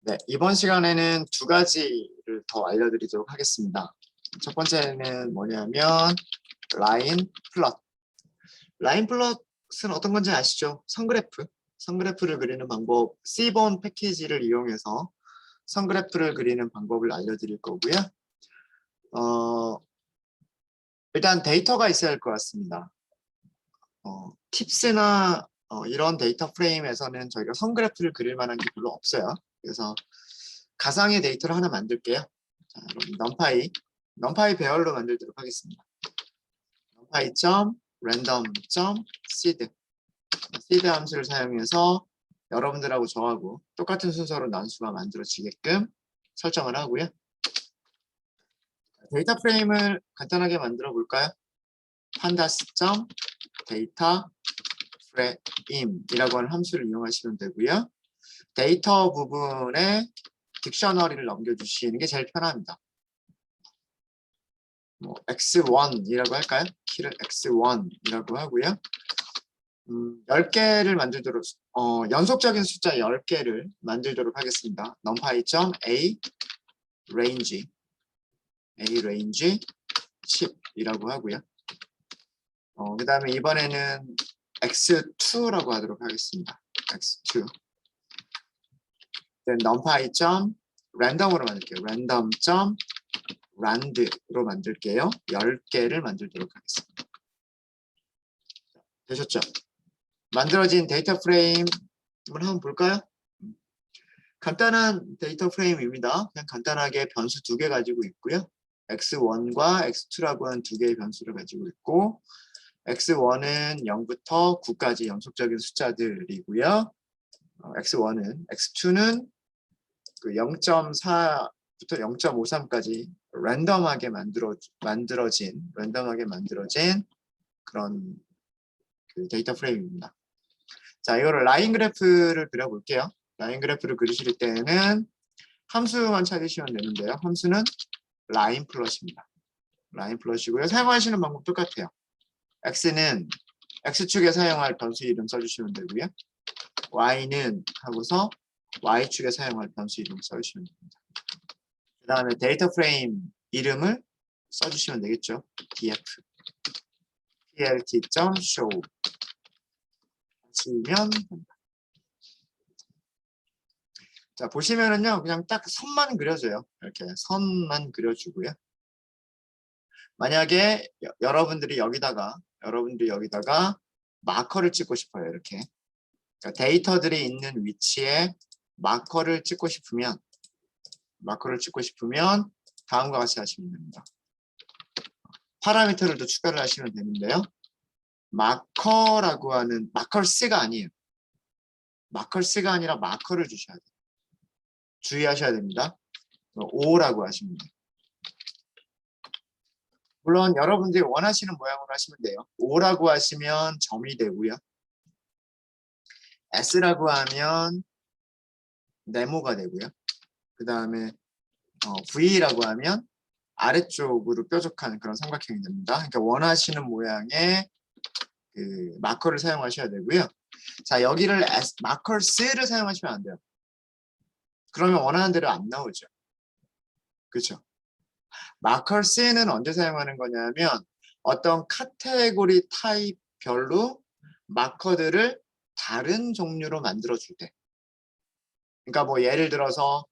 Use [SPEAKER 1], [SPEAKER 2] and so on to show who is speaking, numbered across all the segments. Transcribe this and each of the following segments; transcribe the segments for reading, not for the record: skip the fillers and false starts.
[SPEAKER 1] 네, 이번 시간에는 두 가지를 더 알려드리도록 하겠습니다. 첫 번째는 뭐냐면 라인 플롯. 라인 플롯은 어떤 건지 아시죠? 선그래프. 선그래프를 그리는 방법, C본 패키지를 이용해서 선그래프를 그리는 방법을 알려드릴 거고요. 일단 데이터가 있어야 할 것 같습니다. 팁스나 이런 데이터 프레임에서는 저희가 선그래프를 그릴 만한 게 별로 없어요. 그래서 가상의 데이터를 하나 만들게요. 자, 그럼 numPy 배열로 만들도록 하겠습니다. numpy.random.seed seed 함수를 사용해서 여러분들하고 저하고 똑같은 순서로 난수가 만들어지게끔 설정을 하고요. 데이터 프레임을 간단하게 만들어 볼까요? pandas.data frame이라고 하는 함수를 이용하시면 되고요. 데이터 부분에 딕셔너리를 넘겨주시는 게 제일 편합니다. 뭐 x1이라고 할까요? 키를 x1이라고 하고요. 10개를 만들도록 연속적인 숫자 10개를 만들도록 하겠습니다. numpy.a range 10이라고 하고요. 그 다음에 이번에는 x2라고 하도록 하겠습니다. x2 numpy.random으로 만들게요. random.rand로 만들게요. 10개를 만들도록 하겠습니다. 되셨죠? 만들어진 데이터 프레임을 한번 볼까요? 간단한 데이터 프레임입니다. 그냥 간단하게 변수 2개 가지고 있고요. x1과 x2라고 하는 2개의 변수를 가지고 있고 x1은 0부터 9까지 연속적인 숫자들이고요. x2는 그 0.4부터 0.53까지 랜덤하게 만들어진 그런 그 데이터 프레임입니다. 자, 이거를 라인 그래프를 그려볼게요. 라인 그래프를 그리실 때는 함수만 찾으시면 되는데요. 함수는 라인 플롯입니다. 라인 플롯이고요. 사용하시는 방법 똑같아요. x는 x축에 사용할 변수 이름 써주시면 되고요. y는 하고서 y축에 사용할 변수 이름 써주시면 됩니다. 그 다음에 데이터 프레임 이름을 써주시면 되겠죠. df plt.show 치면 됩니다. 자, 보시면은요, 그냥 딱 선만 그려줘요. 이렇게 선만 그려주고요. 만약에 여러분들이 여기다가 마커를 찍고 싶어요. 이렇게. 그러니까 데이터들이 있는 위치에 마커를 찍고 싶으면 다음과 같이 하시면 됩니다. 파라미터를 또 추가를 하시면 되는데요. 마커라고 하는 마커스가 아니에요. 마커스가 아니라 마커를 주셔야 돼요. 주의하셔야 됩니다. O라고 하시면 돼요. 물론 여러분들이 원하시는 모양으로 하시면 돼요. O라고 하시면 점이 되고요. S라고 하면 네모가 되고요. 그 다음에 V라고 하면 아래쪽으로 뾰족한 그런 삼각형이 됩니다. 그러니까 원하시는 모양의 그 마커를 사용하셔야 되고요. 자, 여기를 마커스를 사용하시면 안 돼요. 그러면 원하는 대로 안 나오죠. 그렇죠? 마커스는 언제 사용하는 거냐면 어떤 카테고리 타입별로 마커들을 다른 종류로 만들어 줄 때. 그러니까 뭐 예를 들어서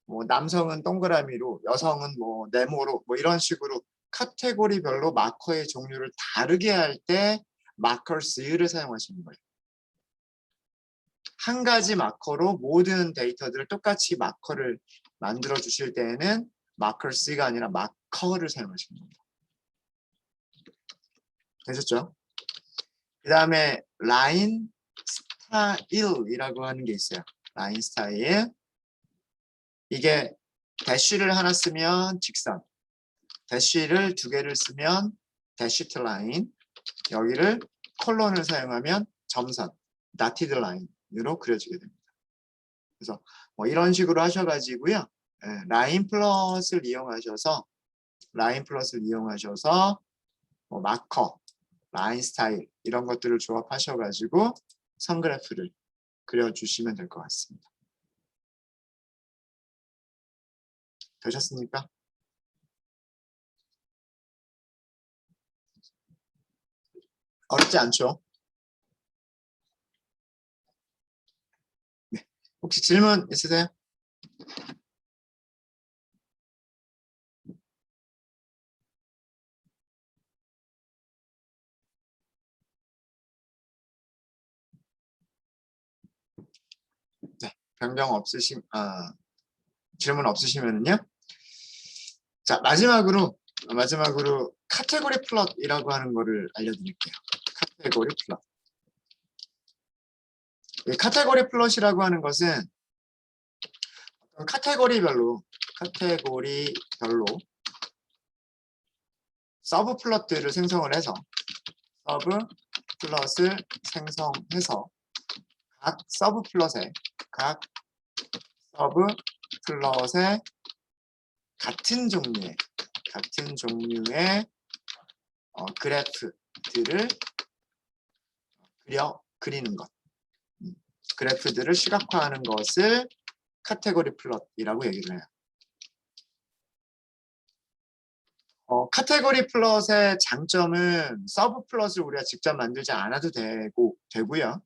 [SPEAKER 1] 뭐 남성은 동그라미로, 여성은 뭐 네모로, 뭐 이런 식으로 카테고리별로 마커의 종류를 다르게 할 때 마커스를 사용하시는 거예요. 한 가지 마커로 모든 데이터들을 똑같이 마커를 만들어 주실 때에는 마커스가 아니라 마커를 사용하시는 겁니다. 되셨죠? 그 다음에 라인 스타일이라고 하는 게 있어요. 라인 스타일. 이게 대쉬를 하나 쓰면 직선, 대쉬를 2개를 쓰면 대시트 라인, 여기를 콜론을 사용하면 점선, dotted line으로 그려지게 됩니다. 그래서 뭐 이런 식으로 하셔가지고요. 라인 플러스를 이용하셔서 뭐 마커, 라인 스타일 이런 것들을 조합하셔가지고 선 그래프를 그려주시면 될 것 같습니다. 되셨습니까? 어렵지 않죠? 네. 혹시 질문 있으세요? 네. 질문 없으시면은요. 자, 마지막으로 카테고리 플롯이라고 하는 거를 알려드릴게요. 카테고리 플롯. 이 카테고리 플롯이라고 하는 것은 카테고리별로 서브 플롯들을 생성을 해서 각 서브 플롯에 같은 종류의 그래프들을 그리는 것, 그래프들을 시각화하는 것을 카테고리 플롯이라고 얘기를 해요. 카테고리 플롯의 장점은 서브 플롯을 우리가 직접 만들지 않아도 되고요.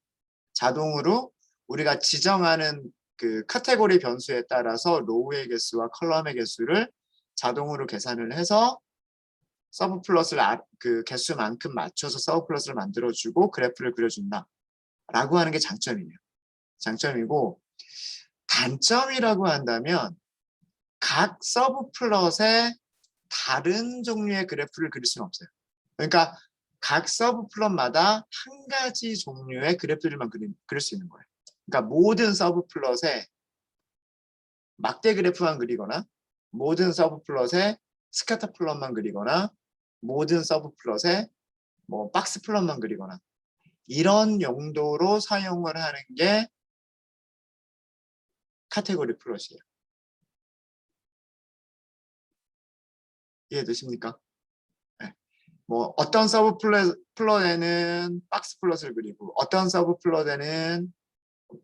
[SPEAKER 1] 자동으로 우리가 지정하는 그 카테고리 변수에 따라서 로우의 개수와 컬럼의 개수를 자동으로 계산을 해서 서브 플롯을 그 개수만큼 맞춰서 서브 플롯을 만들어주고 그래프를 그려준다 라고 하는 게 장점이고, 단점이라고 한다면 각 서브 플롯에 다른 종류의 그래프를 그릴 수는 없어요. 그러니까 각 서브 플롯마다 한 가지 종류의 그래프들만 그릴 수 있는 거예요. 그러니까 모든 서브 플롯에 막대 그래프만 그리거나, 모든 서브 플롯에 스캐터 플롯만 그리거나, 모든 서브 플롯에 뭐 박스 플롯만 그리거나, 이런 용도로 사용을 하는 게 카테고리 플롯이에요. 이해되십니까? 네. 뭐 어떤 서브 플롯에는 박스 플롯을 그리고, 어떤 서브 플롯에는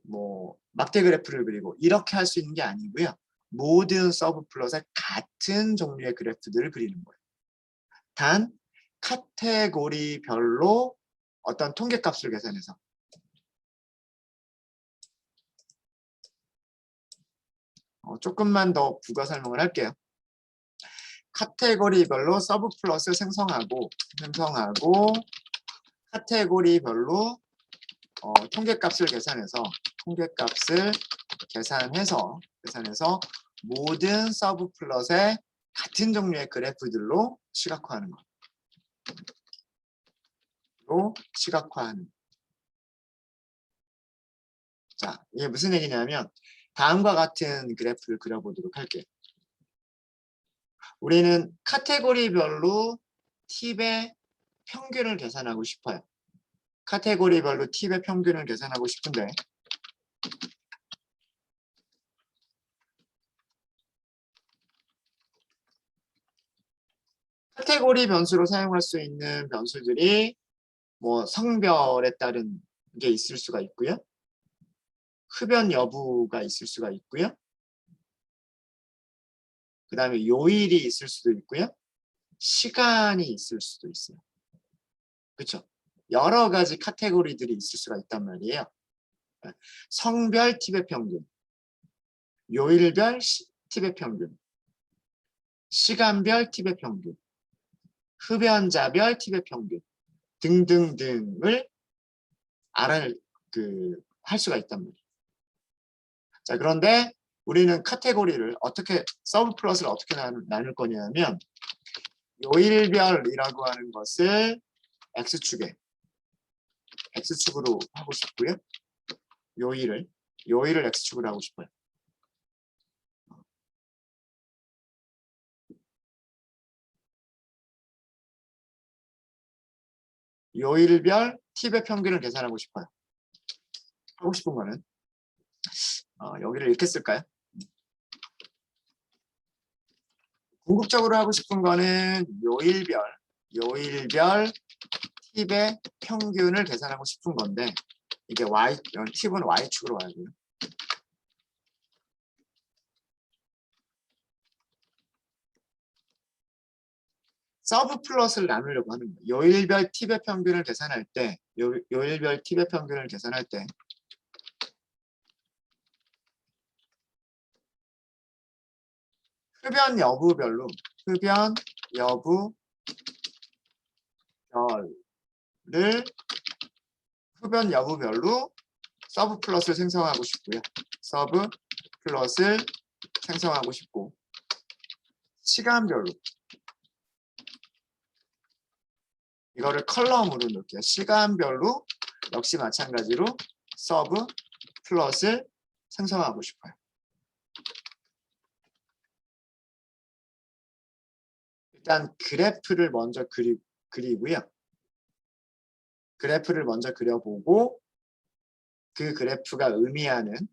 [SPEAKER 1] 뭐 막대 그래프를 그리고, 이렇게 할 수 있는 게 아니고요. 모든 서브 플롯에 같은 종류의 그래프들을 그리는 거예요. 단 카테고리별로 어떤 통계값을 계산해서. 조금만 더 부가 설명을 할게요. 카테고리별로 서브 플롯을 생성하고 카테고리별로 통계값을 계산해서 모든 서브 플롯의 같은 종류의 그래프들로 시각화하는 것. 자, 이게 무슨 얘기냐면 다음과 같은 그래프를 그려보도록 할게요. 우리는 카테고리별로 팁의 평균을 계산하고 싶어요. 카테고리별로 팁의 평균을 계산하고 싶은데, 카테고리 변수로 사용할 수 있는 변수들이 뭐 성별에 따른 게 있을 수가 있고요. 흡연 여부가 있을 수가 있고요. 그 다음에 요일이 있을 수도 있고요. 시간이 있을 수도 있어요. 그렇죠? 여러 가지 카테고리들이 있을 수가 있단 말이에요. 성별 팁의 평균, 요일별 팁의 평균, 시간별 팁의 평균, 흡연자별 팁의 평균 등등등을 할 수가 있단 말이에요. 자, 그런데 우리는 카테고리를 서브 플롯을 어떻게 나눌 거냐면, 요일별이라고 하는 것을 X축으로 하고 싶고요. 요일을 X축으로 하고 싶어요. 요일별 팁의 평균을 계산하고 싶어요. 하고 싶은 거는 여기를 이렇게 쓸까요? 궁극적으로 하고 싶은 거는 요일별 팁의 평균을 계산하고 싶은 건데, 이게 팁은 Y축으로 가고요. 서브 플롯을 나누려고 하는 거예요. 요일별 팁의 평균을 계산할 때, 요일별 팁의 평균을 계산할 때 흡연 여부별로 흡연 여부별로 서브 플롯을 생성하고 싶고요. 서브 플롯을 생성하고 싶고 시간별로 이거를 컬럼으로 넣을게요. 시간별로 역시 마찬가지로 서브 플롯을 생성하고 싶어요. 일단 그래프를 먼저 그리고요. 그래프를 먼저 그려보고 그 그래프가 의미하는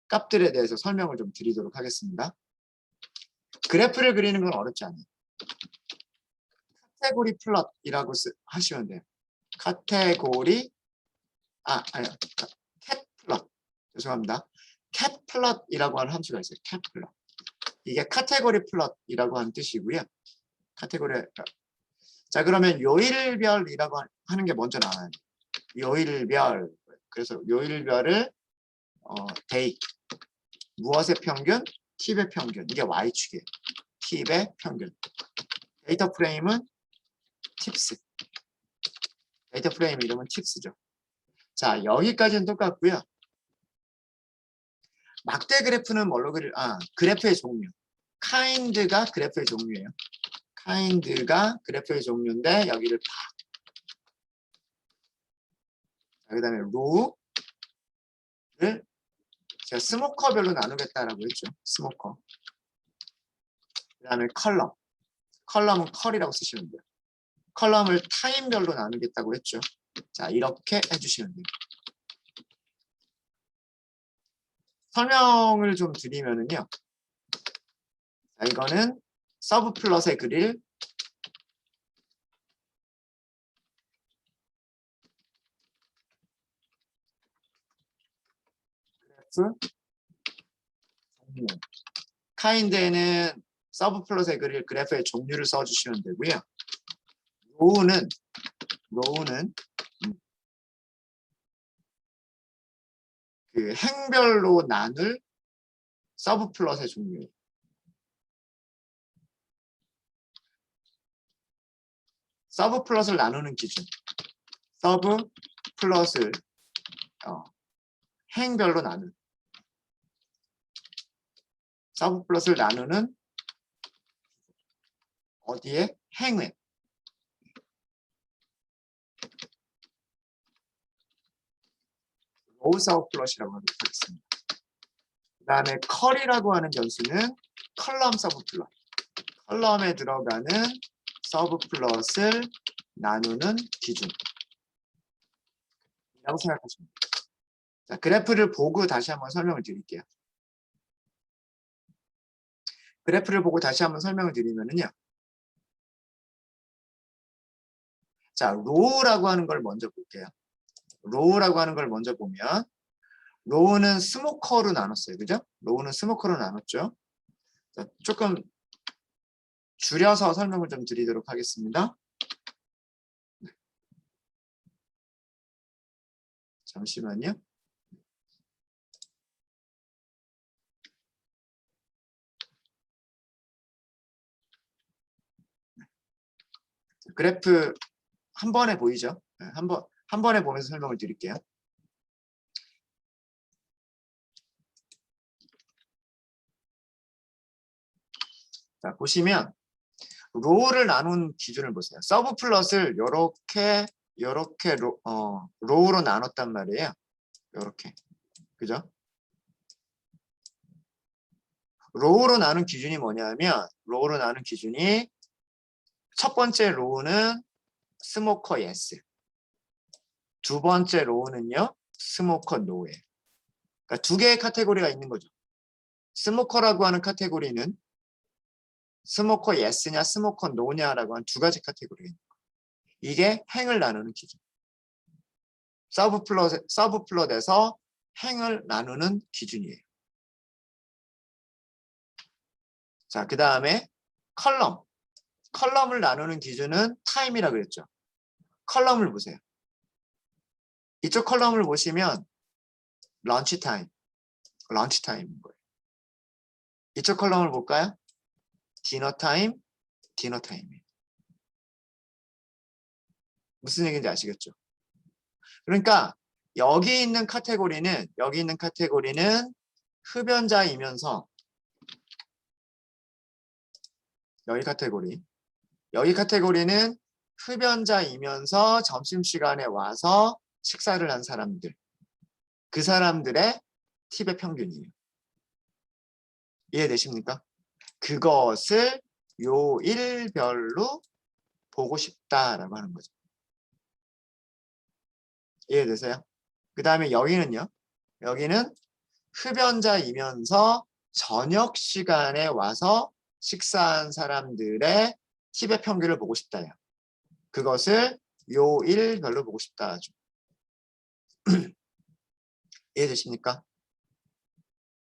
[SPEAKER 1] 값들에 대해서 설명을 좀 드리도록 하겠습니다. 그래프를 그리는 건 어렵지 않아요. 카테고리 플롯이라고 하시면 돼요. 카테고리 아니요. 캣 플롯. 죄송합니다. 캣 플롯이라고 하는 함수가 있어요. 캣 플롯. 이게 카테고리 플롯이라고 하는 뜻이고요. 카테고리. 자, 그러면 요일별이라고 하는 게 먼저 나와요. 요일별. 그래서 요일별을 데이 무엇의 평균? 팁의 평균. 이게 y축이에요. 팁의 평균. 데이터 프레임은 팁스. 데이터 프레임 이름은 팁스죠. 자, 여기까지는 똑같고요. 막대 그래프는 뭘로 그래프의 종류. kind가 그래프의 종류예요. kind가 그래프의 종류인데 여기를 그 다음에 row를 제가 스모커별로 나누겠다라고 했죠. 스모커. 그 다음에 컬럼은 컬이라고 쓰시면 돼요. 컬럼을 타임별로 나누겠다고 했죠. 자, 이렇게 해주시면 돼요. 설명을 좀 드리면은요. 자, 이거는 서브 플롯에 그릴 그래프 종류. 카인드에는 서브 플롯에 그릴 그래프의 종류를 써주시면 되고요. 로우는 그 행별로 나눌 서브 플롯의 종류예요. 서브 플롯을 나누는 기준. 서브 플롯을 행별로 나눌. 서브 플롯을 나누는 어디에? 행에. 로우 서브 플롯이라고 하겠습니다. 그 다음에 컬이라고 하는 변수는 컬럼 서브 플롯. 컬럼에 들어가는 서브 플롯을 나누는 기준. 이라고 생각하시면 됩니다. 자, 그래프를 보고 다시 한번 설명을 드릴게요. 그래프를 보고 다시 한번 설명을 드리면은요. 자, 로우라고 하는 걸 먼저 볼게요. 로우라고 하는 걸 먼저 보면 로우는 스모커로 나눴어요. 그죠? 로우는 스모커로 나눴죠. 자, 조금 줄여서 설명을 좀 드리도록 하겠습니다. 잠시만요. 그래프 한 번에 보이죠? 한 번에 보면서 설명을 드릴게요. 자, 보시면 로우를 나눈 기준을 보세요. 서브 플롯을 이렇게 로우로 나눴단 말이에요. 이렇게. 그죠? 로우로 나눈 기준이 뭐냐면 로우로 나눈 기준이 첫 번째 로우는 스모커 예스. 두 번째 로우는요. 스모커 노예요. 그러니까 두 개의 카테고리가 있는 거죠. 스모커라고 하는 카테고리는 스모커 예스냐 스모커 노냐라고 하는 두 가지 카테고리가 있는 거예요. 이게 행을 나누는 기준. 서브 플롯에서 행을 나누는 기준이에요. 자, 그 다음에 컬럼. 컬럼을 나누는 기준은 타임이라 그랬죠. 컬럼을 보세요. 이쪽 컬럼을 보시면 런치 타임인 거예요. 이쪽 컬럼을 볼까요? 디너 타임이에요. 무슨 얘기인지 아시겠죠? 그러니까 여기 있는 카테고리는 흡연자이면서 여기 카테고리는 흡연자이면서 점심시간에 와서 식사를 한 사람들, 그 사람들의 팁의 평균이에요. 이해되십니까? 그것을 요일별로 보고 싶다라고 하는 거죠. 이해되세요? 그 다음에 여기는요. 여기는 흡연자이면서 저녁 시간에 와서 식사한 사람들의 팁의 평균을 보고 싶다요. 그것을 요일별로 보고 싶다. 이해되십니까?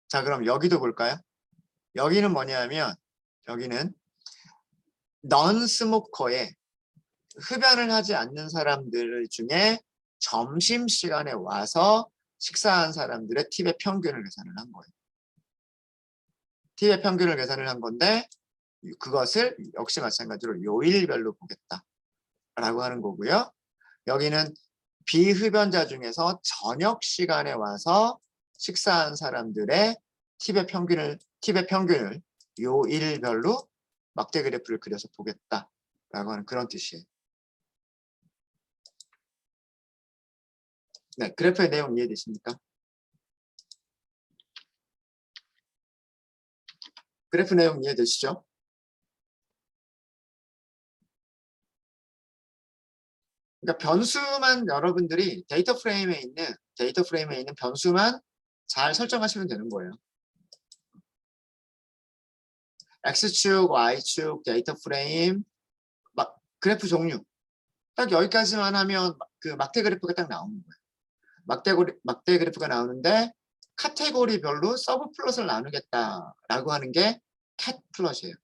[SPEAKER 1] 자, 그럼 여기도 볼까요? 여기는 뭐냐면 여기는 넌 스모커의 흡연을 하지 않는 사람들 중에 점심시간에 와서 식사한 사람들의 팁의 평균을 계산을 한 거예요. 팁의 평균을 계산을 한 건데 그것을 역시 마찬가지로 요일별로 보겠다라고 하는 거고요. 여기는 비흡연자 중에서 저녁 시간에 와서 식사한 사람들의 팁의 평균을 요일별로 막대 그래프를 그려서 보겠다라고 하는 그런 뜻이에요. 네, 그래프의 내용 이해되십니까? 그래프 내용 이해되시죠? 그러니까 변수만 여러분들이 데이터 프레임에 있는 변수만 잘 설정하시면 되는 거예요. X축, Y축, 데이터 프레임, 그래프 종류. 딱 여기까지만 하면 그 막대 그래프가 딱 나오는 거예요. 막대 그래프가 나오는데 카테고리별로 서브 플롯을 나누겠다라고 하는 게 캣 플롯이에요.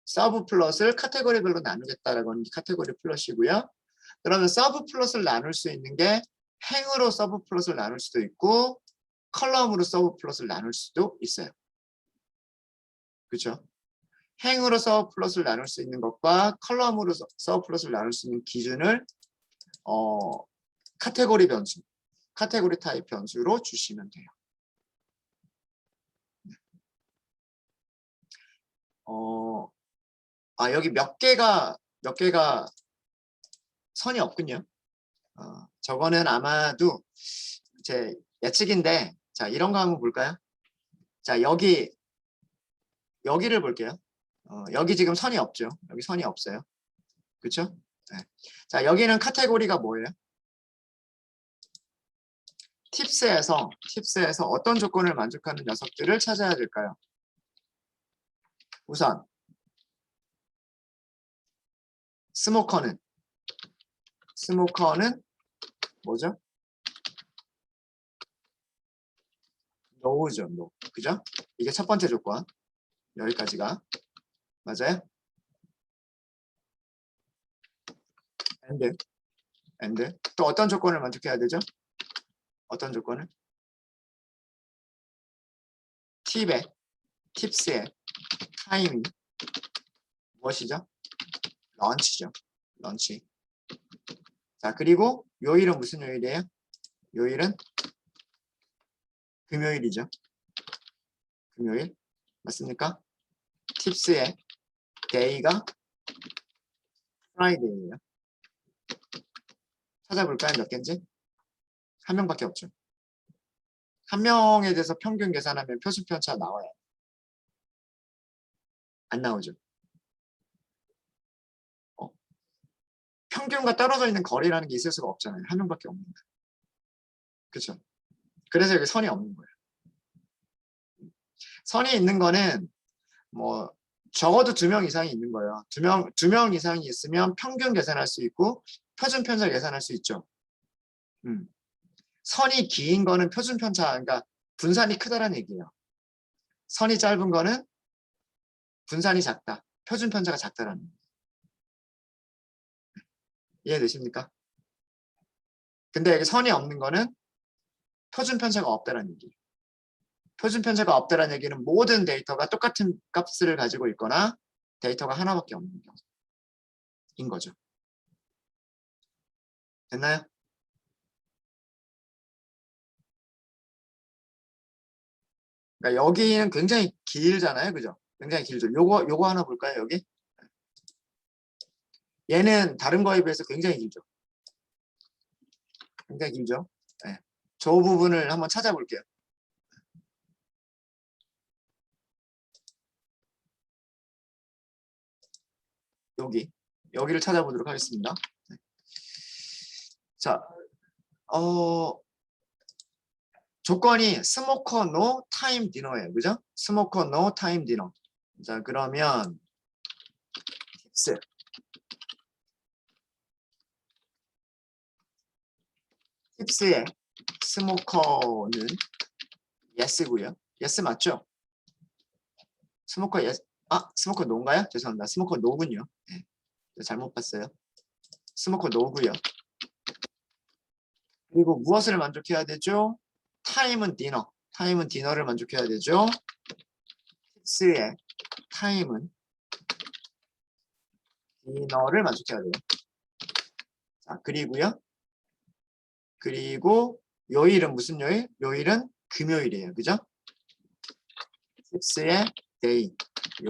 [SPEAKER 1] 서브 플롯을 카테고리별로 나누겠다라고 하는 게 카테고리 플롯이고요. 그러면 서브 플롯을 나눌 수 있는 게 행으로 서브 플롯을 나눌 수도 있고 컬럼으로 서브 플롯을 나눌 수도 있어요. 그렇죠? 행으로 서브 플롯을 나눌 수 있는 것과 컬럼으로 서브 플롯을 나눌 수 있는 기준을 카테고리 타입 변수로 주시면 돼요. 여기 몇 개가 선이 없군요. 저거는 아마도 제 예측인데, 자, 이런 거 한번 볼까요? 자, 여기를 볼게요. 여기 지금 선이 없죠. 여기 선이 없어요. 그렇죠? 네. 자, 여기는 카테고리가 뭐예요? 팁스에서 어떤 조건을 만족하는 녀석들을 찾아야 될까요? 우선 스모커는 뭐죠? 노우죠, 노. 그죠? 이게 첫 번째 조건. 여기까지가 맞아요? and 또 어떤 조건을 만족해야 되죠? 어떤 조건을? 팁스의 타이밍 무엇이죠? 런치죠. 런치. 자, 그리고 요일은 무슨 요일이에요? 요일은 금요일이죠. 금요일. 맞습니까? 팁스의 데이가 프라이데이예요. 찾아볼까요? 몇 개인지? 한 명밖에 없죠. 한 명에 대해서 평균 계산하면 표준 편차 나와요. 안 나오죠. 평균과 떨어져 있는 거리라는 게 있을 수가 없잖아요. 한 명밖에 없는 거예요. 그렇죠? 그래서 여기 선이 없는 거예요. 선이 있는 거는 뭐 적어도 2명 이상이 있는 거예요. 두 명 이상이 있으면 평균 계산할 수 있고 표준 편차 계산할 수 있죠. 선이 긴 거는 표준 편차, 그러니까 분산이 크다라는 얘기예요. 선이 짧은 거는 분산이 작다. 표준 편차가 작다라는 얘기예요. 이해되십니까? 근데 여기 선이 없는 거는 표준 편차가 없다라는 얘기예요. 표준 편차가 없다라는 얘기는 모든 데이터가 똑같은 값을 가지고 있거나 데이터가 하나밖에 없는 경우인 거죠. 됐나요? 그러니까 여기는 굉장히 길잖아요. 그죠? 굉장히 길죠. 요거 하나 볼까요? 여기? 얘는 다른 거에 비해서 굉장히 길죠. 굉장히 길죠. 네. 저 부분을 한번 찾아볼게요. 여기를 찾아보도록 하겠습니다. 네. 자, 조건이 스모커 노 타임 디너예요. 그죠? 스모커 노 타임 디너. 자, 그러면 팁스. 팁스의 스모커는 예스고요. 예스 맞죠? 스모커 예스. 아, 스모커 노인가요? 죄송합니다. 스모커 노군요. 네. 잘못 봤어요. 스모커 노고요. 그리고 무엇을 만족해야 되죠? 타임은 디너. 타임은 디너를 만족해야 되죠. 팁스의 타임은 디너를 만족해야 돼요. 자, 그리고요. 그리고 요일은 무슨 요일? 요일은 금요일이에요. 그죠? 팁스의 데이.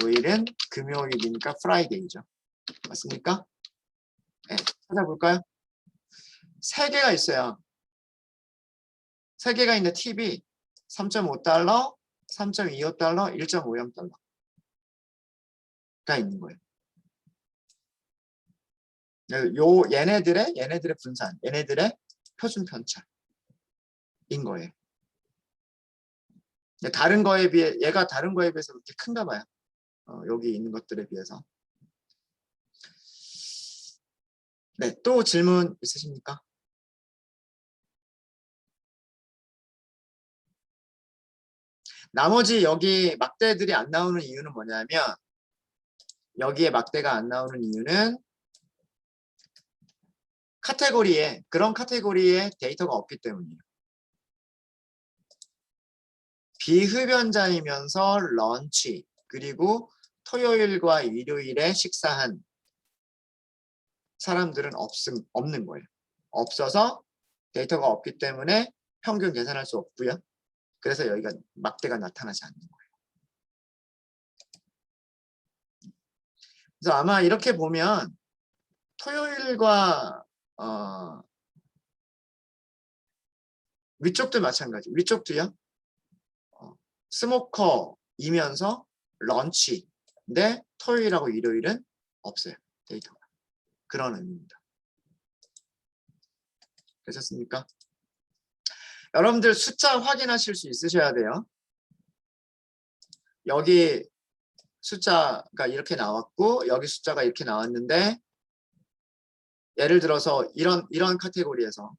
[SPEAKER 1] 요일은 금요일이니까 프라이데이죠. 맞습니까? 네, 찾아볼까요? 세 개가 있어요. 세 개가 있는데 팁이 3.5달러, 3.25달러, 1.50달러가 있는 거예요. 얘네들의 분산, 얘네들의 표준 편차인 거예요. 다른 거에 비해, 얘가 다른 거에 비해서 그렇게 큰가 봐요. 여기 있는 것들에 비해서. 네, 또 질문 있으십니까? 나머지 여기 막대들이 안 나오는 이유는 뭐냐면, 여기에 막대가 안 나오는 이유는 그런 카테고리에 데이터가 없기 때문이에요. 비흡연자이면서 런치, 그리고 토요일과 일요일에 식사한 사람들은 없는 거예요. 없어서 데이터가 없기 때문에 평균 계산할 수 없고요. 그래서 여기가 막대가 나타나지 않는 거예요. 그래서 아마 이렇게 보면 토요일과 위쪽도 마찬가지. 위쪽도요. 스모커이면서 런치인데 토요일하고 일요일은 없어요. 데이터가. 그런 의미입니다. 되셨습니까? 여러분들 숫자 확인하실 수 있으셔야 돼요. 여기 숫자가 이렇게 나왔고 여기 숫자가 이렇게 나왔는데 예를 들어서 이런 카테고리에서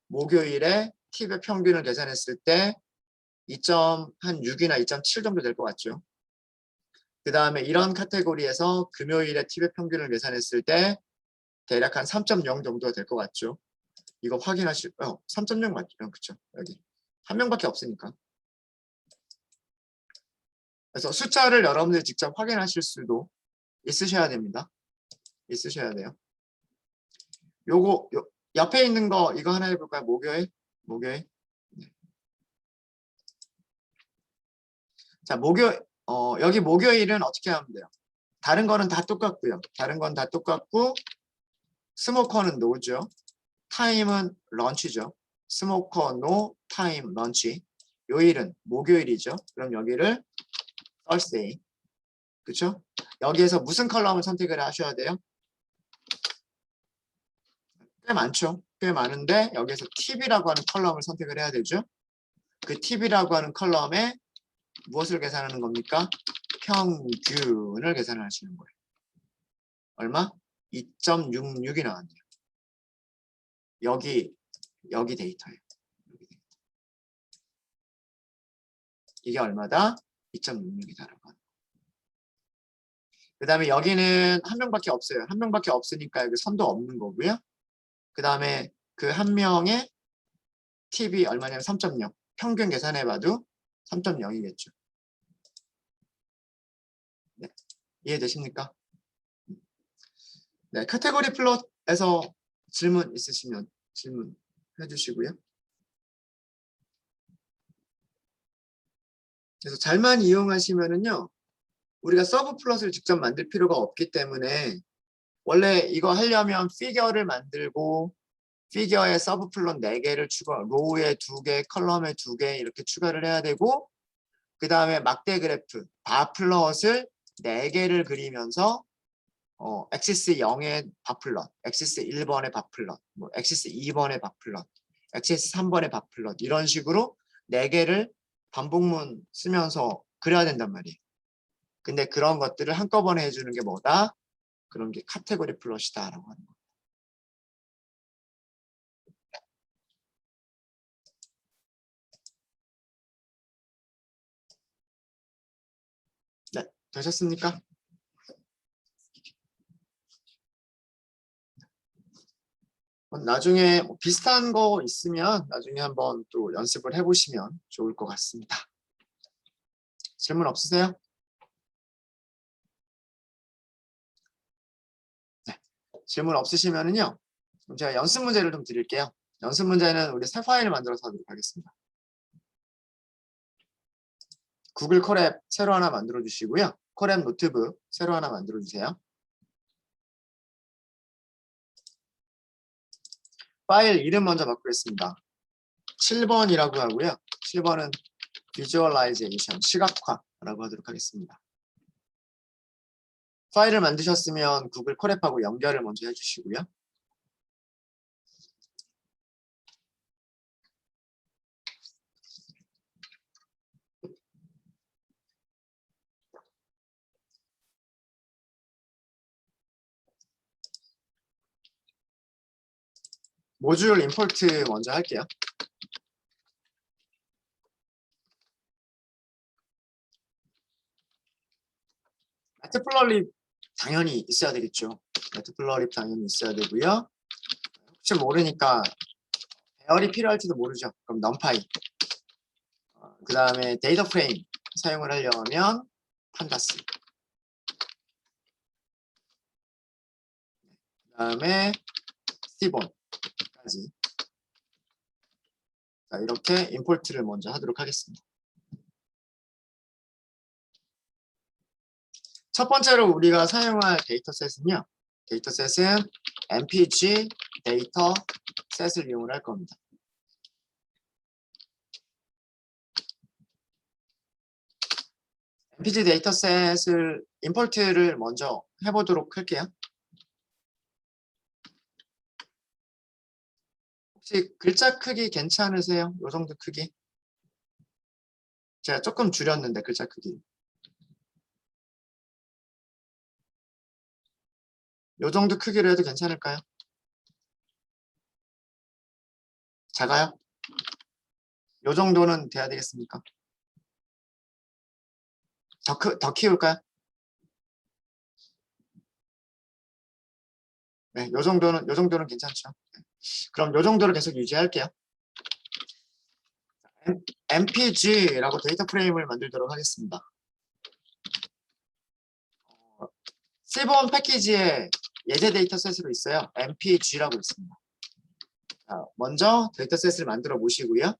[SPEAKER 1] 목요일에 팁의 평균을 계산했을 때 2.6이나 2.7 정도 될 것 같죠. 그 다음에 이런 카테고리에서 금요일에 팁의 평균을 계산했을 때 대략 한 3.0 정도가 될 것 같죠. 이거 3.0 맞죠? 그쵸? 여기 한 명밖에 없으니까. 그래서 숫자를 여러분들이 직접 확인하실 수도 있으셔야 됩니다. 있으셔야 돼요. 옆에 있는 거 이거 하나 해볼까요? 목요일. 네. 자, 여기 목요일은 어떻게 하면 돼요? 다른 거는 다 똑같고요. 다른 건 다 똑같고 스모커는 노죠. 타임은 런치죠. 스모커 노 타임 런치. 요일은 목요일이죠. 그럼 여기를 Thursday. 그렇죠? 여기에서 무슨 컬럼을 선택을 하셔야 돼요? 꽤 많죠. 꽤 많은데 여기에서 팁이라고 하는 컬럼을 선택을 해야 되죠. 그 팁이라고 하는 컬럼에 무엇을 계산하는 겁니까? 평균을 계산하시는 거예요. 얼마? 2.66이 나왔네요. 여기 여기 데이터예요. 이게 얼마다? 2.66이다라고 하는. 그 다음에 여기는 한 명밖에 없어요. 한 명밖에 없으니까 여기 선도 없는 거고요. 그 다음에 그 한 명의 팁이 얼마냐면 3.0. 평균 계산해봐도 3.0이겠죠. 네. 이해되십니까? 네, 카테고리 플롯에서 질문 있으시면 질문 해주시고요. 그래서 잘만 이용하시면은요, 우리가 서브 플롯을 직접 만들 필요가 없기 때문에 원래 이거 하려면 피겨를 만들고 피겨에 서브 플롯 4개를 추가, 로우에 2개, 컬럼에 2개 이렇게 추가를 해야 되고, 그 다음에 막대 그래프, 바 플롯을 4개를 그리면서 엑시스 0의 바플럿, 엑시스 1번의 바플럿, 뭐 엑시스 2번의 바플럿, 엑시스 3번의 바플럿 이런 식으로 4개를 반복문 쓰면서 그려야 된단 말이에요. 근데 그런 것들을 한꺼번에 해주는 게 뭐다? 그런 게 카테고리 플롯이다라고 하는 거예요. 네, 되셨습니까? 나중에 뭐 비슷한 거 있으면 나중에 한번 또 연습을 해보시면 좋을 것 같습니다. 질문 없으세요? 네. 질문 없으시면은요. 그럼 제가 연습 문제를 좀 드릴게요. 연습 문제는 우리 새 파일을 만들어서 하도록 하겠습니다. 구글 콜앱 새로 하나 만들어 주시고요. 콜앱 노트북 새로 하나 만들어 주세요. 파일 이름 먼저 바꾸겠습니다. 7번이라고 하고요. 7번은 비주얼라이제이션, 시각화라고 하도록 하겠습니다. 파일을 만드셨으면 구글 콜앱하고 연결을 먼저 해주시고요. 모듈 임포트 먼저 할게요. 매트플러립 당연히 있어야 되겠죠. 매트플러립 당연히 있어야 되고요. 혹시 모르니까 배열이 필요할지도 모르죠. 그럼 넘파이. 그 다음에 데이터 프레임 사용을 하려면 판다스. 그 다음에 스티본까지. 자, 이렇게 임포트를 먼저 하도록 하겠습니다. 첫 번째로 우리가 사용할 데이터셋은요. 데이터셋은 mpg 데이터셋을 이용을 할 겁니다. mpg 데이터셋을 임포트를 먼저 해보도록 할게요. 혹시 글자 크기 괜찮으세요? 이 정도 크기? 제가 조금 줄였는데 글자 크기. 이 정도 크기로 해도 괜찮을까요? 작아요? 이 정도는 돼야 되겠습니까? 더 키울까요? 네, 요 정도는 괜찮죠. 그럼 요 정도를 계속 유지할게요. mpg라고 데이터 프레임을 만들도록 하겠습니다. 실본 패키지에 예제 데이터셋으로 있어요. mpg라고 있습니다. 자, 먼저 데이터셋을 만들어 보시고요.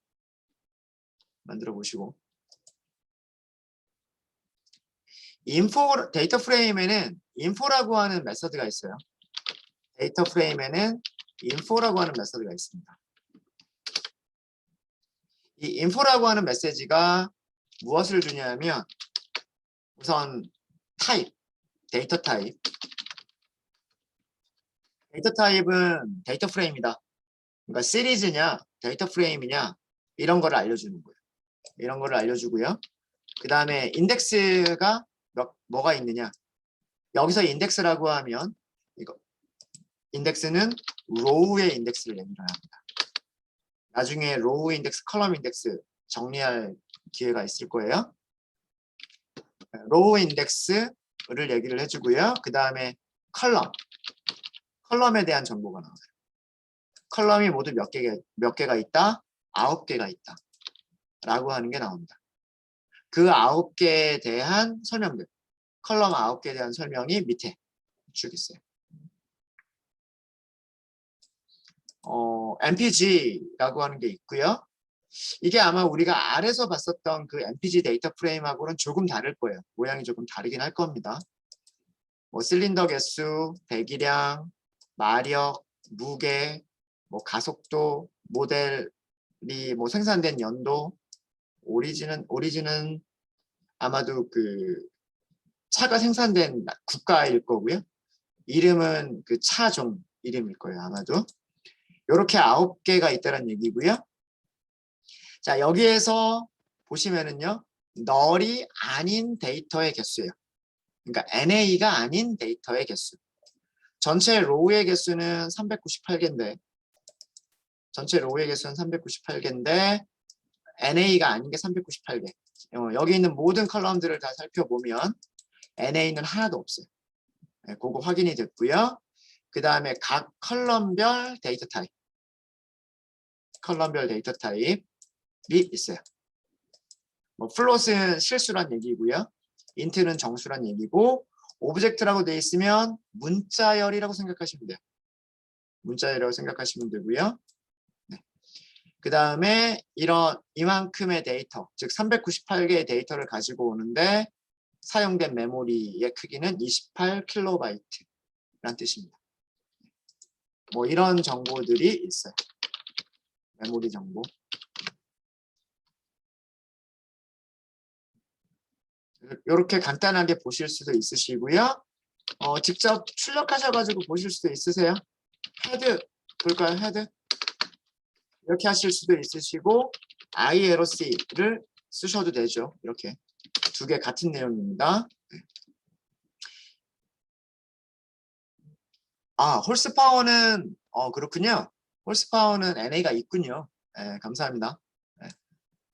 [SPEAKER 1] 데이터 프레임에는 info라고 하는 메서드가 있어요. 데이터 프레임에는 info라고 하는 메서드가 있습니다. 이 info라고 하는 메시지가 무엇을 주냐면 우선 타입, 데이터 타입. 데이터 타입은 데이터 프레임이다. 그러니까 시리즈냐, 데이터 프레임이냐 이런 거를 알려주는 거예요. 이런 거를 알려주고요. 그 다음에 인덱스가 뭐가 있느냐. 여기서 인덱스라고 하면 이거 인덱스는 로우의 인덱스를 내밀어야 합니다. 나중에 로우 인덱스, 컬럼 인덱스 정리할 기회가 있을 거예요. 로우 인덱스를 얘기를 해주고요. 그 다음에 컬럼에 대한 정보가 나와요. 컬럼이 모두 몇 개가 있다? 9개가 있다. 라고 하는 게 나옵니다. 그 9개에 대한 설명들. 컬럼 9개에 대한 설명이 밑에 쭉 있어요. MPG라고 하는 게 있고요. 이게 아마 우리가 아래서 봤었던 그 MPG 데이터 프레임하고는 조금 다를 거예요. 모양이 조금 다르긴 할 겁니다. 뭐 실린더 개수, 배기량, 마력, 무게, 뭐 가속도, 모델이 뭐 생산된 연도, 오리진은 아마도 그 차가 생산된 국가일 거고요. 이름은 그 차종 이름일 거예요. 아마도. 이렇게 9개가 있다는 얘기고요. 자, 여기에서 보시면은요. 널이 아닌 데이터의 개수예요. 그러니까 NA가 아닌 데이터의 개수. 전체 로우의 개수는 398개인데 NA가 아닌 게 398개. 여기 있는 모든 컬럼들을 다 살펴보면 NA는 하나도 없어요. 네, 그거 확인이 됐고요. 그 다음에 각 컬럼별 데이터 타입이 있어요. 뭐 플롯은 실수란 얘기고요. 인트는 정수란 얘기고 오브젝트라고 되어 있으면 문자열이라고 생각하시면 돼요. 문자열이라고 생각하시면 되고요. 네. 그 다음에 이만큼의 데이터, 즉 398개의 데이터를 가지고 오는데 사용된 메모리의 크기는 28KB 라는 뜻입니다. 뭐 이런 정보들이 있어요. 메모리 정보. 이렇게 간단하게 보실 수도 있으시고요. 직접 출력하셔가지고 보실 수도 있으세요. 헤드 볼까요? 헤드 이렇게 하실 수도 있으시고 ILOC를 쓰셔도 되죠. 이렇게 두 개 같은 내용입니다. 홀스파워는 그렇군요. 홀스파워는 NA가 있군요. 네, 감사합니다. 네.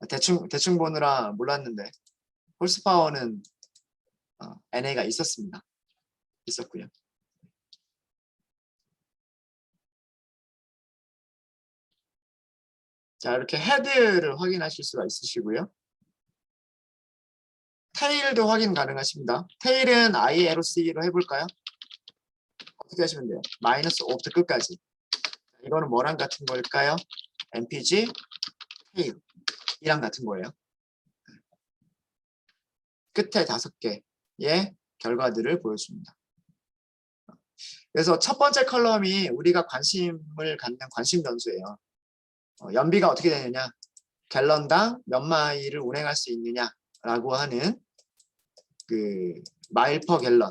[SPEAKER 1] 대충 보느라 몰랐는데 홀스파워는 NA가 있었고요. 자, 이렇게 헤드를 확인하실 수가 있으시고요. 테일도 확인 가능하십니다. 테일은 ILOC로 해볼까요? 어떻게 하시면 돼요? 마이너스 5부터 끝까지. 이거는 뭐랑 같은 걸까요? MPG 테일이랑 같은 거예요. 끝에 5개의 결과들을 보여줍니다. 그래서 첫 번째 컬럼이 우리가 관심을 갖는 관심 변수예요. 연비가 어떻게 되느냐? 갤런당 몇 마일을 운행할 수 있느냐라고 하는 그 마일 퍼 갤런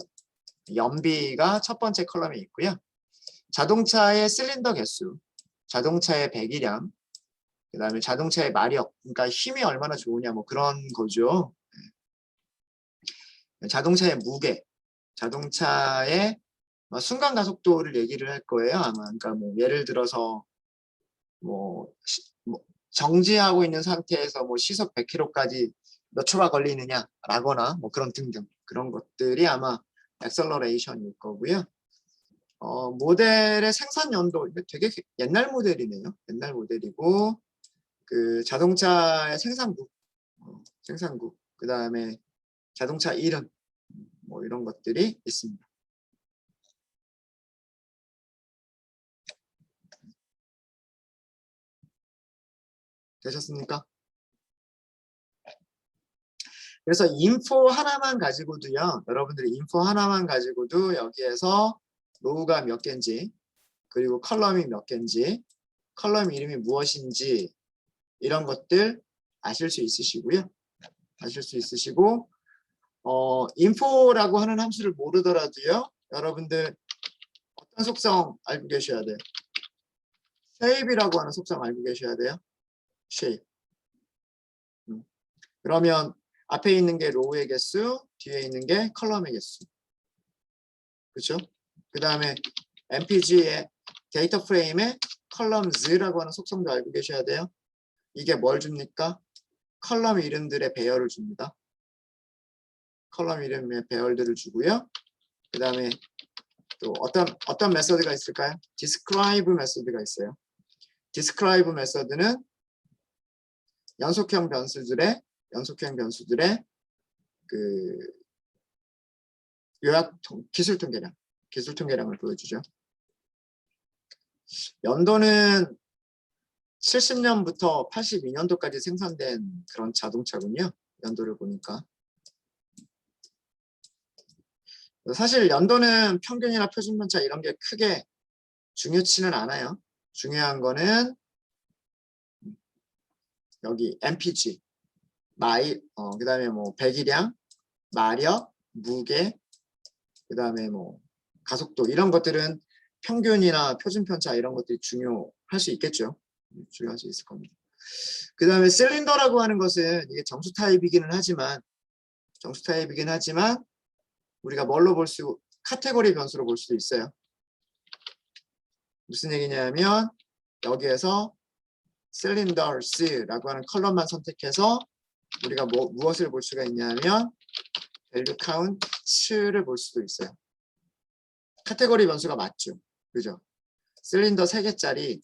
[SPEAKER 1] 연비가 첫 번째 컬럼에 있고요. 자동차의 실린더 개수, 자동차의 배기량, 그 다음에 자동차의 마력, 그러니까 힘이 얼마나 좋으냐 뭐 그런 거죠. 자동차의 무게, 자동차의 순간 가속도를 얘기를 할 거예요. 아마 그러니까 뭐 예를 들어서 뭐 정지하고 있는 상태에서 뭐 시속 100km까지 몇 초가 걸리느냐라거나 뭐 그런 등등 그런 것들이 아마 액셀러레이션일 거고요. 모델의 생산 연도 되게 옛날 모델이네요. 옛날 모델이고 그 자동차의 생산국, 그 다음에 자동차 이름 뭐 이런 것들이 있습니다. 되셨습니까? 그래서 인포 하나만 가지고도요. 여러분들이 인포 하나만 가지고도 여기에서 로우가 몇 개인지 그리고 컬럼이 몇 개인지 컬럼 이름이 무엇인지 이런 것들 아실 수 있으시고요. 아실 수 있으시고 인포라고 하는 함수를 모르더라도요. 여러분들 어떤 속성 알고 계셔야 돼요? shape이라고 하는 속성 알고 계셔야 돼요. shape. 그러면 앞에 있는 게 로우의 개수, 뒤에 있는 게 컬럼의 개수. 그렇죠? 그 다음에 MPG의 데이터 프레임의 columns라고 하는 속성도 알고 계셔야 돼요. 이게 뭘 줍니까? 컬럼 이름들의 배열을 줍니다. 컬럼 이름의 배열들을 주고요. 그 다음에 또 어떤 메서드가 있을까요? describe 메서드가 있어요. describe 메서드는 연속형 변수들의 그 요약 기술 통계량을 보여주죠. 연도는 70년부터 82년도까지 생산된 그런 자동차군요. 연도를 보니까. 사실 연도는 평균이나 표준편차 이런 게 크게 중요치는 않아요. 중요한 거는 여기 MPG, 그 다음에 뭐 배기량, 마력, 무게, 그 다음에 뭐 가속도 이런 것들은 평균이나 표준편차 이런 것들이 중요할 수 있겠죠. 중요할 수 있을 겁니다. 그 다음에 실린더라고 하는 것은 이게 정수 타입이기는 하지만 우리가 뭘로 카테고리 변수로 볼 수도 있어요. 무슨 얘기냐면 여기에서 cylinders라고 하는 컬럼만 선택해서 우리가 무엇을 볼 수가 있냐면 value count를 볼 수도 있어요. 카테고리 변수가 맞죠. 그죠? 실린더 3개짜리,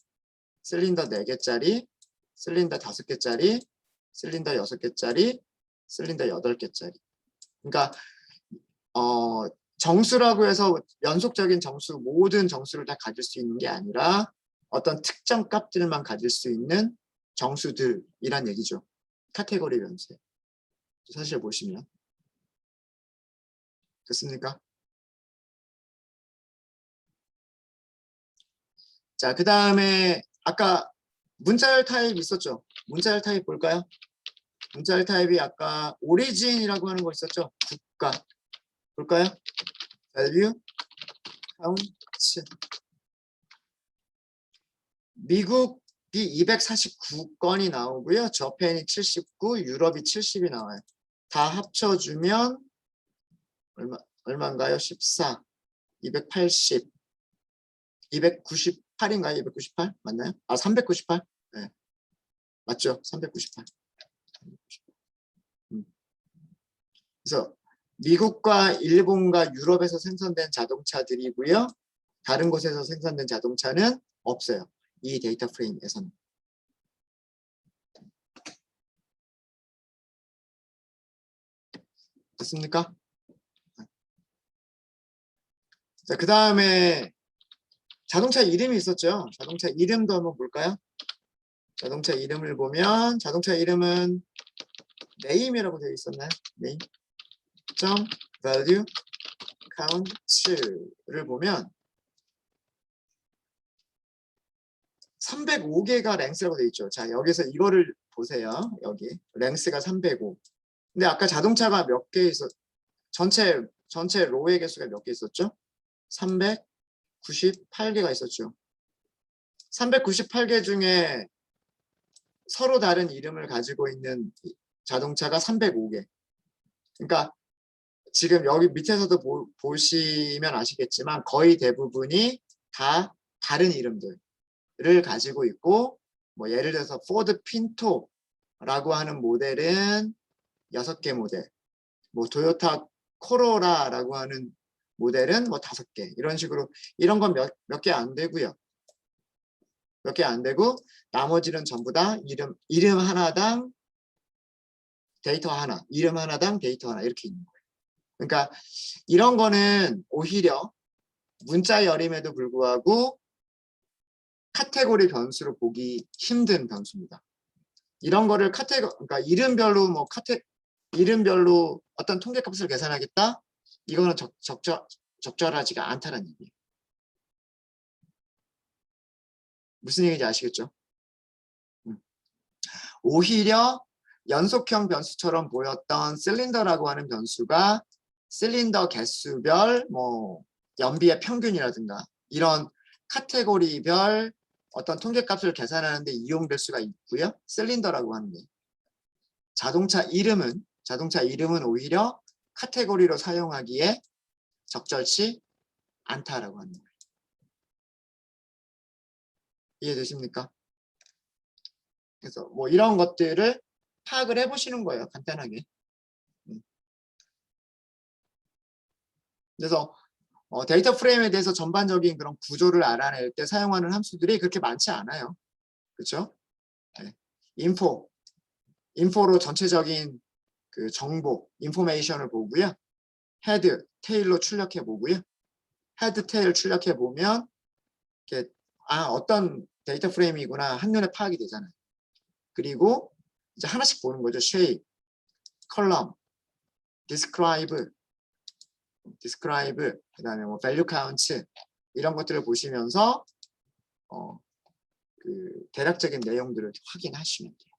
[SPEAKER 1] 실린더 4개짜리, 실린더 5개짜리, 실린더 6개짜리, 실린더 8개짜리. 그러니까 정수라고 해서 연속적인 정수, 모든 정수를 다 가질 수 있는 게 아니라 어떤 특정 값들만 가질 수 있는 정수들이란 얘기죠. 카테고리 변수. 사실 보시면 됐습니까? 자, 그 다음에 아까 문자열 타입 있었죠? 문자열 타입 볼까요? 문자열 타입이 아까 오리진이라고 하는 거 있었죠? 국가. 볼까요? value count. 미국이 249건이 나오고요. 저펜이 79, 유럽이 70이 나와요. 다 합쳐주면 얼마인가요? 14, 280, 298인가요? 298? 맞나요? 아, 398? 네. 맞죠? 398. 그래서 미국과 일본과 유럽에서 생산된 자동차들이고요. 다른 곳에서 생산된 자동차는 없어요. 이 데이터 프레임에서는. 됐습니까? 자, 그 다음에 자동차 이름이 있었죠. 자동차 이름도 한번 볼까요? 자동차 이름을 보면 자동차 이름은 name이라고 되어 있었나요? name. value count를 보면 305개가 랭스라고 되어 있죠. 자, 여기서 이거를 보세요. 여기 랭스가 305. 근데 아까 자동차가 몇 개 전체 로의 개수가 몇 개 있었죠? 398개가 있었죠. 398개 중에 서로 다른 이름을 가지고 있는 자동차가 305개. 그러니까 지금 여기 밑에서도 보시면 아시겠지만 거의 대부분이 다 다른 이름들을 가지고 있고, 뭐 예를 들어서 포드 핀토라고 하는 모델은 6개 모델, 뭐 토요타 코로라라고 하는 모델은 뭐 5개, 이런 식으로 이런 건 몇 개 안 되고요. 몇 개 안 되고 나머지는 전부 다 이름 하나당 데이터 하나, 이름 하나당 데이터 하나 이렇게 있는 거예요. 그러니까 이런 거는 오히려 문자열임에도 불구하고 카테고리 변수로 보기 힘든 변수입니다. 이런 거를 그러니까 이름별로 어떤 통계값을 계산하겠다? 이거는 적절하지가 않다는 얘기예요. 무슨 얘기인지 아시겠죠? 오히려 연속형 변수처럼 보였던 실린더라고 하는 변수가 실린더 개수별, 뭐 연비의 평균이라든가 이런 카테고리별 어떤 통계값을 계산하는 데 이용될 수가 있고요. 실린더라고 하는 게. 자동차 이름은 오히려 카테고리로 사용하기에 적절치 않다라고 하는 거예요. 이해되십니까? 그래서 뭐 이런 것들을 파악을 해보시는 거예요. 간단하게. 그래서 데이터 프레임에 대해서 전반적인 그런 구조를 알아낼 때 사용하는 함수들이 그렇게 많지 않아요. 그렇죠? 네. 인포로 전체적인 그 정보, 인포메이션을 보고요. 헤드, 테일로 출력해 보고요. 헤드, 테일 출력해 보면 이렇게 어떤 데이터 프레임이구나 한눈에 파악이 되잖아요. 그리고 이제 하나씩 보는 거죠. shape, column, describe, 그다음에 뭐 value count 이런 것들을 보시면서 그 대략적인 내용들을 확인하시면 돼요.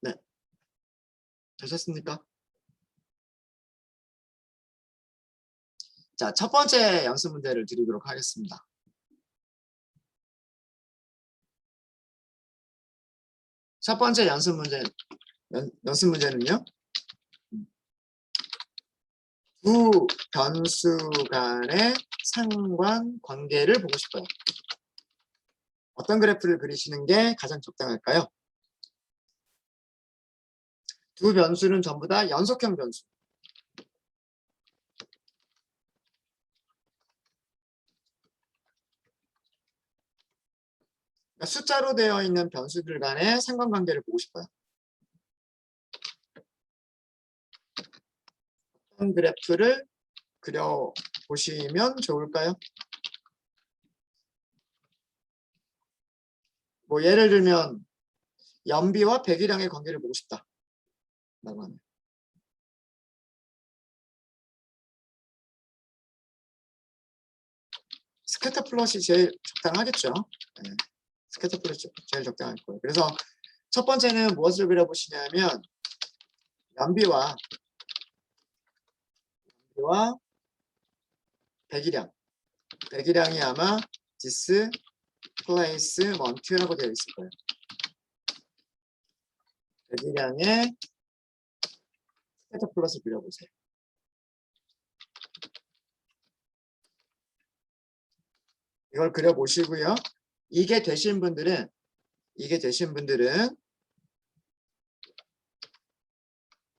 [SPEAKER 1] 네, 되셨습니까? 자, 첫 번째 연습 문제를 드리도록 하겠습니다. 첫 번째 연습 문제는요. 두 변수 간의 상관관계를 보고 싶어요. 어떤 그래프를 그리시는 게 가장 적당할까요? 두 변수는 전부 다 연속형 변수. 그러니까 숫자로 되어 있는 변수들 간의 상관관계를 보고 싶어요. 어떤 그래프를 그려보시면 좋을까요? 뭐 예를 들면 연비와 배기량의 관계를 보고 싶다 라고 하면 스캐터 플롯이 제일 적당하겠죠. 네. 스캐터 플롯이 제일 적당할 거예요. 그래서 첫 번째는 무엇을 그려보시냐면 연비와 배기량이 아마 displacement라고 되어 있을 거예요. 배기량의 스캐터 플롯을 그려보세요. 이걸 그려보시고요. 이게 되신 분들은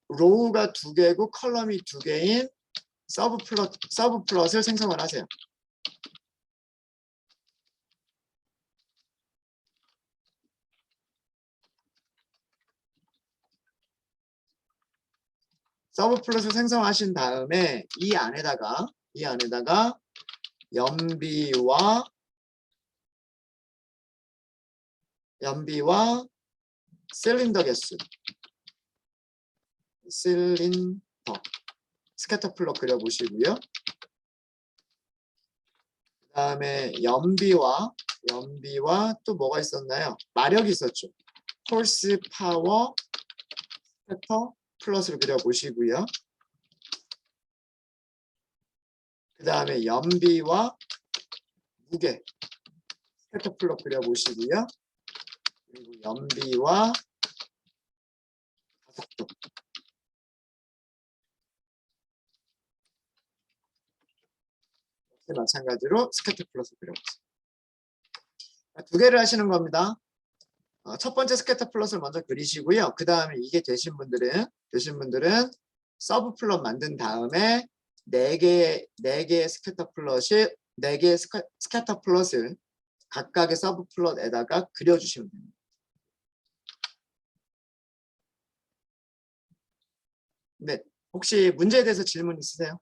[SPEAKER 1] 로우가 2개고 컬럼이 2개인 서브 플롯을 생성을 하세요. 서브 플롯을 생성하신 다음에 이 안에다가 연비와 실린더 개수, 스캐터 플롯 그려보시고요. 그 다음에 연비와 또 뭐가 있었나요? 마력이 있었죠. 홀스 파워 스캐터 플롯을 그려보시고요. 그 다음에 연비와 무게 스캐터 플롯 그려보시고요. 그리고 연비와 가속도 마찬가지로 스캐터 플롯을 그려보세요. 2개를 하시는 겁니다. 첫 번째 스캐터 플롯을 먼저 그리시고요. 그 다음에 이게 되신 분들은 서브 플롯 만든 다음에 4개의 스캐터 플롯을 각각의 서브 플롯에다가 그려주시면 됩니다. 네, 혹시 문제에 대해서 질문 있으세요?